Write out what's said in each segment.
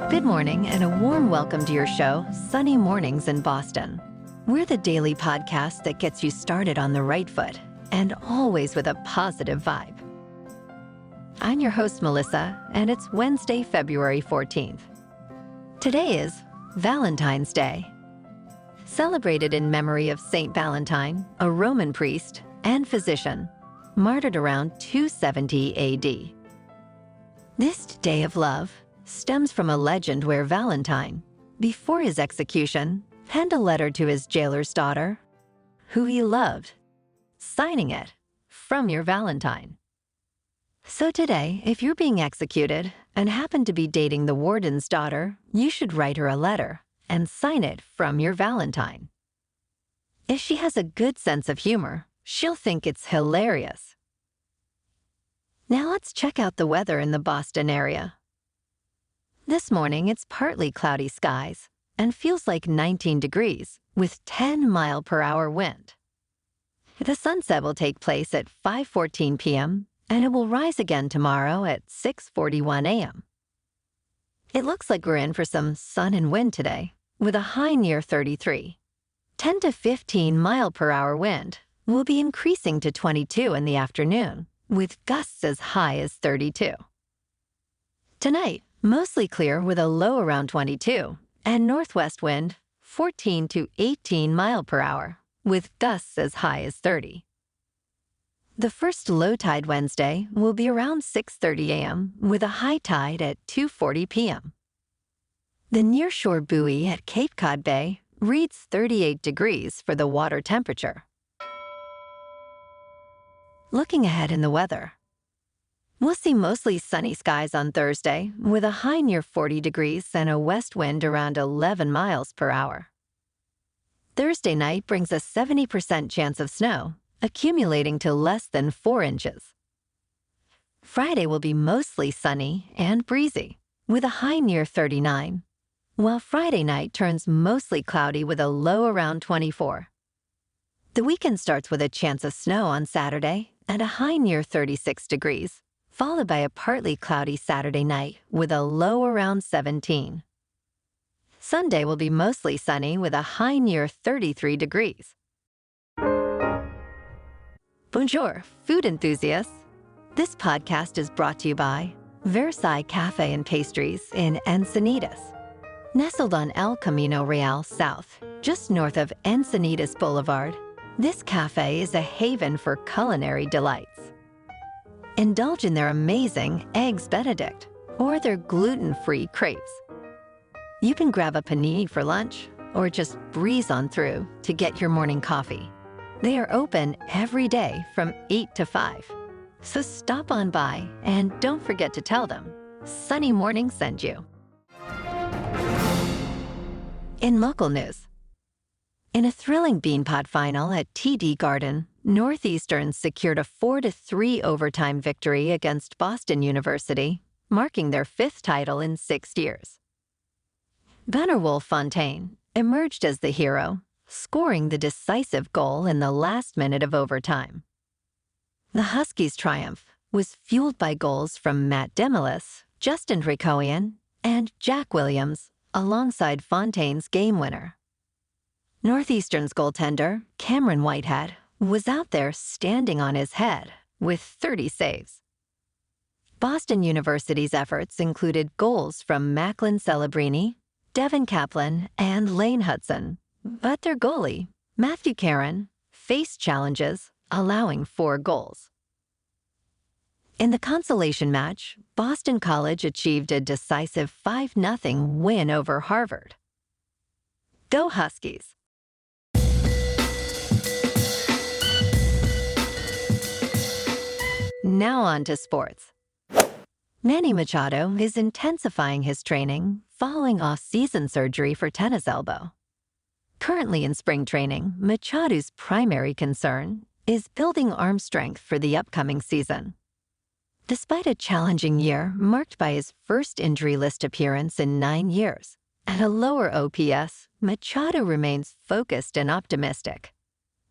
Good morning and a warm welcome to your show, Sunny Mornings in Boston. We're the daily podcast that gets you started on the right foot and always with a positive vibe. I'm your host, Melissa, and it's Wednesday, February 14th. Today is Valentine's Day. Celebrated in memory of Saint Valentine, a Roman priest and physician, martyred around 270 AD. This day of love stems from a legend where Valentine, before his execution, penned a letter to his jailer's daughter, who he loved, signing it, "From your Valentine." So today, if you're being executed and happen to be dating the warden's daughter, you should write her a letter and sign it "From your Valentine." If she has a good sense of humor, she'll think it's hilarious. Now let's check out the weather in the Boston area. This morning, it's partly cloudy skies and feels like 19 degrees with 10-mile-per-hour wind. The sunset will take place at 5:14 p.m. and it will rise again tomorrow at 6:41 a.m. It looks like we're in for some sun and wind today with a high near 33. 10 to 15-mile-per-hour wind will be increasing to 22 in the afternoon with gusts as high as 32. Tonight, mostly clear with a low around 22, and northwest wind 14 to 18 mile per hour, with gusts as high as 30. The first low tide Wednesday will be around 6:30 a.m. with a high tide at 2:40 p.m. The nearshore buoy at Cape Cod Bay reads 38 degrees for the water temperature. Looking ahead in the weather, we'll see mostly sunny skies on Thursday with a high near 40 degrees and a west wind around 11 miles per hour. Thursday night brings a 70% chance of snow, accumulating to less than 4 inches. Friday will be mostly sunny and breezy with a high near 39, while Friday night turns mostly cloudy with a low around 24. The weekend starts with a chance of snow on Saturday and a high near 36 degrees, followed by a partly cloudy Saturday night with a low around 17. Sunday will be mostly sunny with a high near 33 degrees. Bonjour, food enthusiasts. This podcast is brought to you by Versailles Cafe and Pastries in Encinitas. Nestled on El Camino Real South, just north of Encinitas Boulevard, this cafe is a haven for culinary delights. Indulge in their amazing Eggs Benedict or their gluten-free crepes. You can grab a panini for lunch or just breeze on through to get your morning coffee. They are open every day from 8 to 5. So stop on by and don't forget to tell them Sunny Morning sent you. In local news, in a thrilling Beanpot final at TD Garden, Northeastern secured a 4-3 overtime victory against Boston University, marking their 5th title in 6 years. Vanderwolf Fontaine emerged as the hero, scoring the decisive goal in the last minute of overtime. The Huskies' triumph was fueled by goals from Matt Demolis, Justin Rikoian, and Jack Williams, alongside Fontaine's game winner. Northeastern's goaltender, Cameron Whitehead, was out there standing on his head with 30 saves. Boston University's efforts included goals from Macklin Celebrini, Devin Kaplan, and Lane Hudson, but their goalie, Matthew Caron, faced challenges, allowing 4 goals. In the consolation match, Boston College achieved a decisive 5-0 win over Harvard. Go Huskies! Now on to sports. Manny Machado is intensifying his training following off-season surgery for tennis elbow. Currently in spring training, Machado's primary concern is building arm strength for the upcoming season. Despite a challenging year marked by his first injury list appearance in 9 years and a lower OPS, Machado remains focused and optimistic.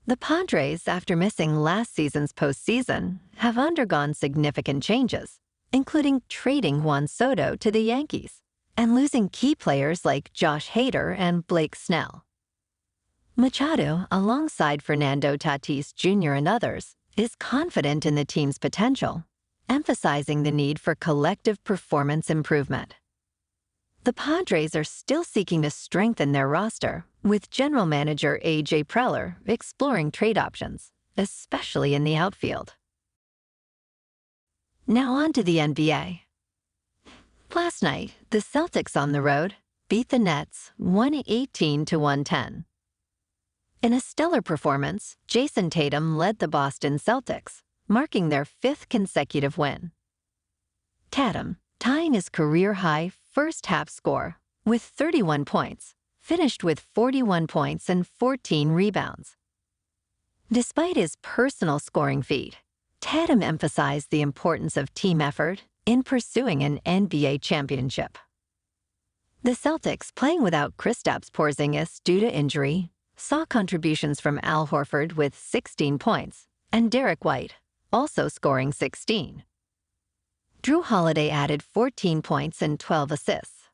The Padres, after missing last season's postseason, have undergone significant changes, including trading Juan Soto to the Yankees and losing key players like Josh Hader and Blake Snell. Machado, alongside Fernando Tatis Jr. and others, is confident in the team's potential, emphasizing the need for collective performance improvement. The Padres are still seeking to strengthen their roster, with general manager A.J. Preller exploring trade options, especially in the outfield. Now on to the NBA. Last night, the Celtics on the road beat the Nets 118-110. In a stellar performance, Jason Tatum led the Boston Celtics, marking their 5th consecutive win. Tatum, tying his career-high first-half score with 31 points, finished with 41 points and 14 rebounds. Despite his personal scoring feat, Tatum emphasized the importance of team effort in pursuing an NBA championship. The Celtics, playing without Kristaps Porzingis due to injury, saw contributions from Al Horford with 16 points and Derek White, also scoring 16. Drew Holiday added 14 points and 12 assists.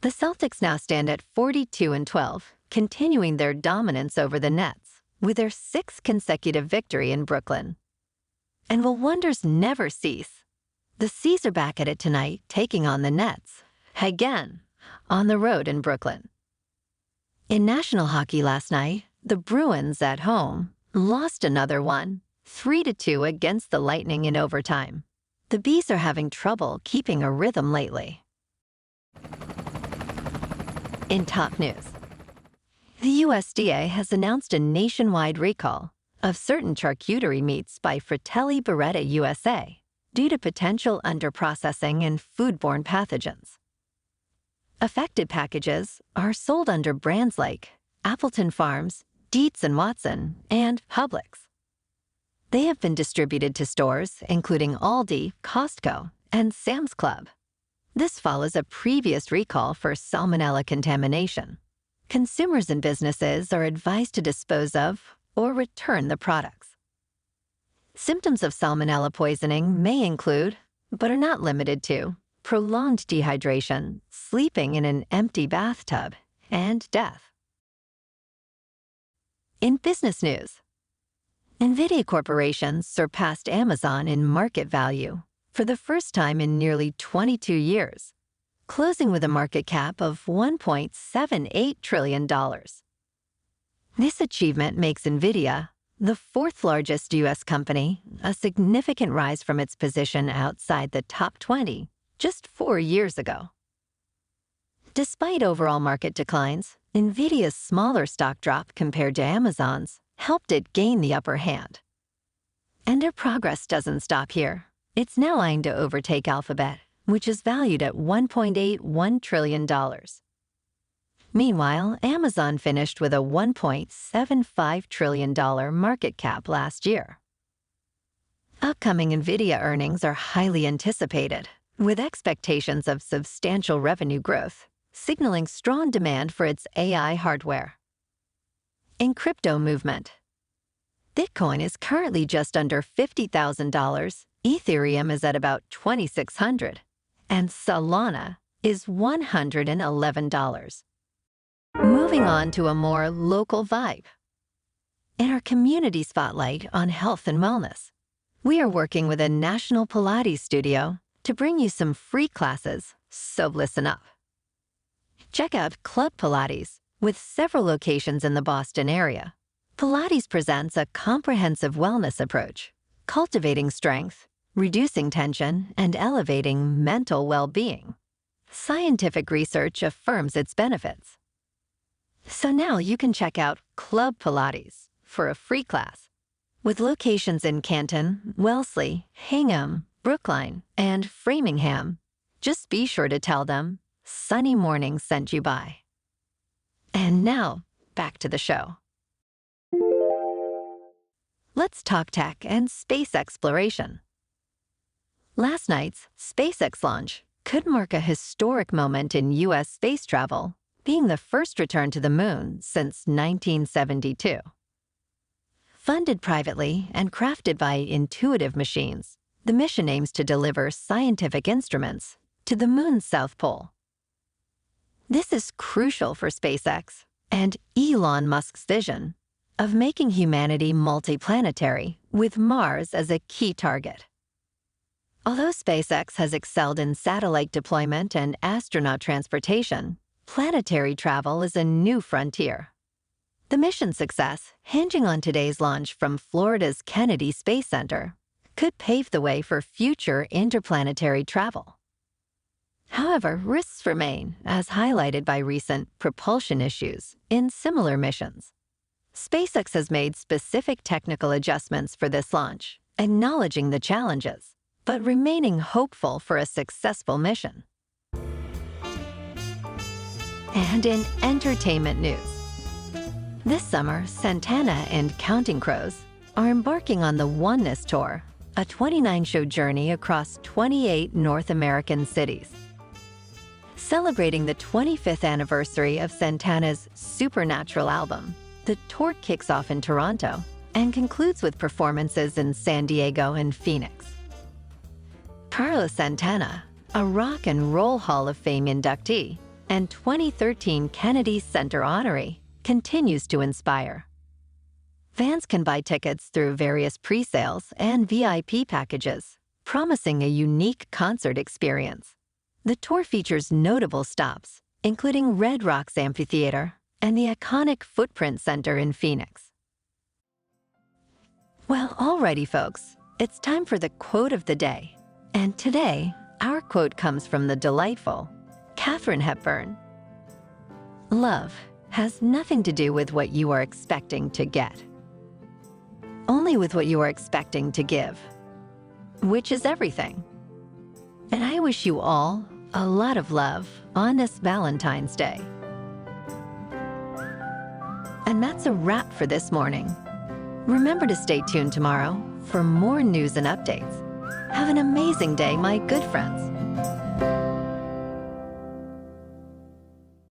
The Celtics now stand at 42-12, continuing their dominance over the Nets, with their 6th consecutive victory in Brooklyn. And will wonders never cease? The C's are back at it tonight, taking on the Nets, again, on the road in Brooklyn. In National Hockey last night, the Bruins at home lost another one, 3-2 against the Lightning in overtime. The Bees are having trouble keeping a rhythm lately. In top news, the USDA has announced a nationwide recall of certain charcuterie meats by Fratelli Beretta USA due to potential underprocessing and foodborne pathogens. Affected packages are sold under brands like Appleton Farms, Dietz & Watson, and Publix. They have been distributed to stores including Aldi, Costco, and Sam's Club. This follows a previous recall for salmonella contamination. Consumers and businesses are advised to dispose of or return the products. Symptoms of salmonella poisoning may include, but are not limited to, prolonged dehydration, sleeping in an empty bathtub, and death. In business news, NVIDIA Corporation surpassed Amazon in market value for the first time in nearly 22 years, closing with a market cap of $1.78 trillion. This achievement makes NVIDIA the 4th largest U.S. company, a significant rise from its position outside the top 20 just 4 years ago. Despite overall market declines, NVIDIA's smaller stock drop compared to Amazon's helped it gain the upper hand. And their progress doesn't stop here. It's now eyeing to overtake Alphabet, which is valued at $1.81 trillion. Meanwhile, Amazon finished with a $1.75 trillion market cap last year. Upcoming NVIDIA earnings are highly anticipated, with expectations of substantial revenue growth, signaling strong demand for its AI hardware. In crypto movement, Bitcoin is currently just under $50,000, Ethereum is at about $2,600, and Solana is $111. Moving on to a more local vibe. In our community spotlight on health and wellness, we are working with a national Pilates studio to bring you some free classes, so listen up. Check out Club Pilates, with several locations in the Boston area. Pilates presents a comprehensive wellness approach, cultivating strength, reducing tension, and elevating mental well-being. Scientific research affirms its benefits. So now you can check out Club Pilates for a free class. With locations in Canton, Wellesley, Hingham, Brookline, and Framingham, just be sure to tell them Sunny Mornings sent you by. And now, back to the show. Let's talk tech and space exploration. Last night's SpaceX launch could mark a historic moment in U.S. space travel, being the first return to the moon since 1972. Funded privately and crafted by Intuitive Machines, the mission aims to deliver scientific instruments to the moon's south pole, This is crucial for SpaceX and Elon Musk's vision of making humanity multiplanetary with Mars as a key target. Although SpaceX has excelled in satellite deployment and astronaut transportation, planetary travel is a new frontier. The mission success, hinging on today's launch from Florida's Kennedy Space Center, could pave the way for future interplanetary travel. However, risks remain, as highlighted by recent propulsion issues in similar missions. SpaceX has made specific technical adjustments for this launch, acknowledging the challenges, but remaining hopeful for a successful mission. And in entertainment news, this summer, Santana and Counting Crows are embarking on the Oneness Tour, a 29-show journey across 28 North American cities. Celebrating the 25th anniversary of Santana's Supernatural album, the tour kicks off in Toronto and concludes with performances in San Diego and Phoenix. Carlos Santana, a Rock and Roll Hall of Fame inductee and 2013 Kennedy Center honoree, continues to inspire. Fans can buy tickets through various pre-sales and VIP packages, promising a unique concert experience. The tour features notable stops, including Red Rocks Amphitheater and the iconic Footprint Center in Phoenix. Well, alrighty, folks, it's time for the quote of the day. And today, our quote comes from the delightful Katharine Hepburn. Love has nothing to do with what you are expecting to get, only with what you are expecting to give, which is everything. And I wish you all a lot of love on this Valentine's Day. And that's a wrap for this morning. Remember to stay tuned tomorrow for more news and updates. Have an amazing day, my good friends.